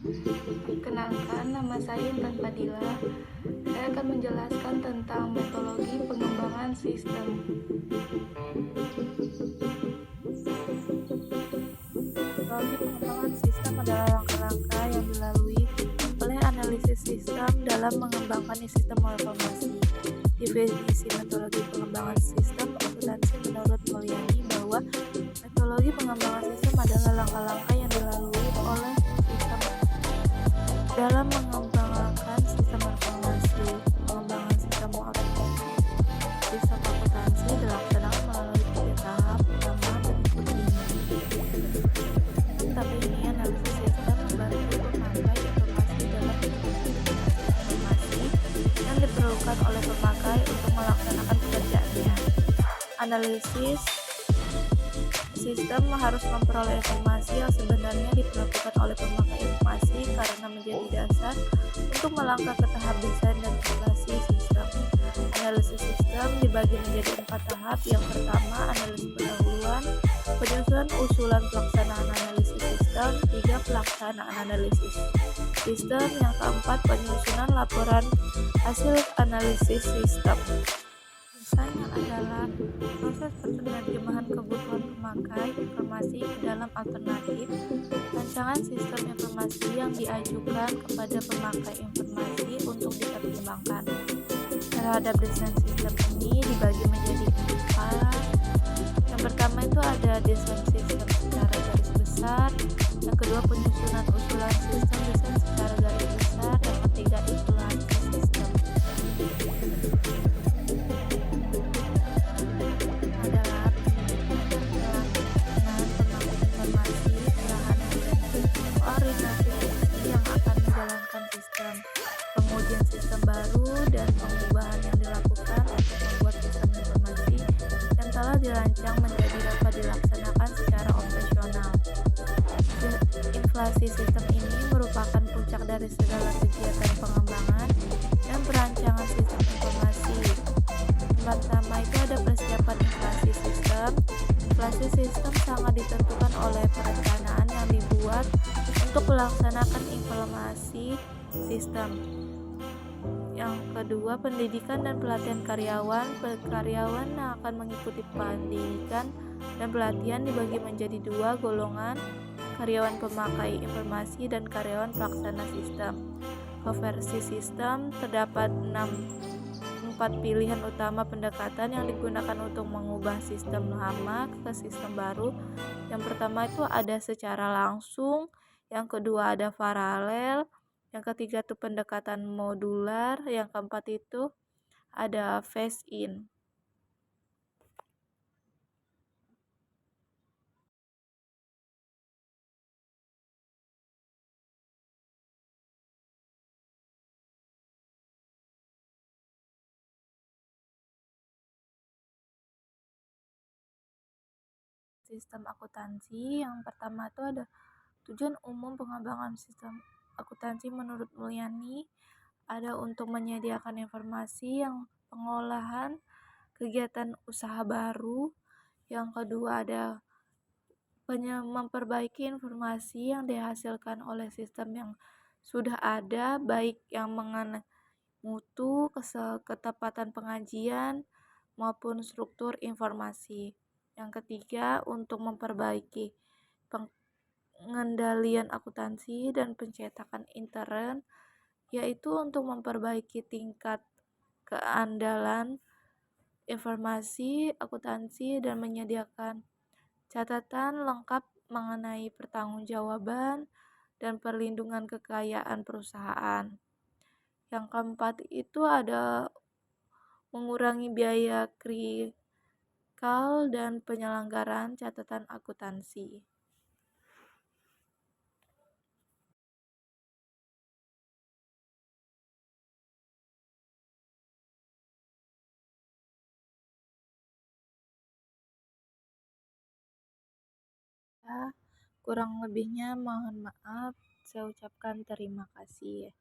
Kenalkan, nama saya Intan Fadila. Saya akan menjelaskan tentang metodologi pengembangan sistem. Metodologi pengembangan sistem adalah langkah-langkah yang dilalui oleh analisis sistem dalam mengembangkan sistem informasi. Definisi metodologi pengembangan sistem akuntansi menurut Mulyani bahwa metodologi pengembangan sistem adalah langkah-langkah yang dilalui oleh sistem dalam mengembangkan sistem informasi. Pengembangan sistem akuntansi dilaksanakan melalui 3 tahap. Pertama, mengikuti tapi ini analisis sistem membantu memakai informasi dalam informasi yang diperlukan oleh pemakai untuk melaksanakan pekerjaannya. Analisis sistem harus memperoleh informasi yang sebenarnya diperlakukan oleh pemakai informasi karena menjadi dasar untuk melangkah ke tahap desain dan aplikasi sistem. Analisis sistem dibagi menjadi 4 tahap. Yang pertama, analisis pendahuluan, penyusunan usulan pelaksanaan analisis sistem. 3. Pelaksanaan analisis sistem. Yang keempat, penyusunan laporan hasil analisis sistem. Misalnya adalah proses penerjemahan kebutuhan pemakai informasi ke dalam alternatif rancangan sistem informasi yang diajukan kepada pemakai informasi untuk dipertimbangkan. Terhadap desain sistem ini dibagi menjadi 4. Yang pertama itu ada desain sistem secara garis besar. Yang kedua, penyusunan usulan sistem desain secara garis besar. Yang ketiga, implementasi sistem. Adalah penelitian pemakai informasi, pelayanan dan koordinasi fungsi yang akan menjalankan sistem, pengujian sistem baru dan pengubahan yang dilakukan untuk membuat sistem informasi yang telah dirancang menjadi dapat dilaksanakan secara operasional. Inflasi sistem ini merupakan puncak dari segala kegiatan pengembangan dan perancangan sistem informasi. Yang pertama itu ada persiapan inflasi sistem. Inflasi sistem sangat ditentukan oleh perencanaan yang dibuat untuk melaksanakan implementasi sistem. Yang kedua, pendidikan dan pelatihan karyawan. Karyawan yang akan mengikuti pendidikan dan pelatihan dibagi menjadi 2 golongan, karyawan pemakai informasi dan karyawan pelaksana sistem. Konversi sistem terdapat 4 pilihan utama pendekatan yang digunakan untuk mengubah sistem lama ke sistem baru. Yang pertama itu ada secara langsung, yang kedua ada paralel, yang ketiga itu pendekatan modular, yang keempat itu ada phase in. Sistem akuntansi yang pertama itu ada tujuan umum pengembangan sistem akuntansi menurut Mulyani ada untuk menyediakan informasi yang pengolahan kegiatan usaha baru. Yang kedua ada memperbaiki informasi yang dihasilkan oleh sistem yang sudah ada, baik yang mengenai mutu, ketepatan pengajian, maupun struktur informasi. Yang ketiga, untuk memperbaiki pengendalian akuntansi dan pencetakan intern, yaitu untuk memperbaiki tingkat keandalan informasi akuntansi dan menyediakan catatan lengkap mengenai pertanggungjawaban dan perlindungan kekayaan perusahaan. Yang keempat itu ada mengurangi biaya krikal dan penyelenggaraan catatan akuntansi. Ya, kurang lebihnya mohon maaf, saya ucapkan terima kasih.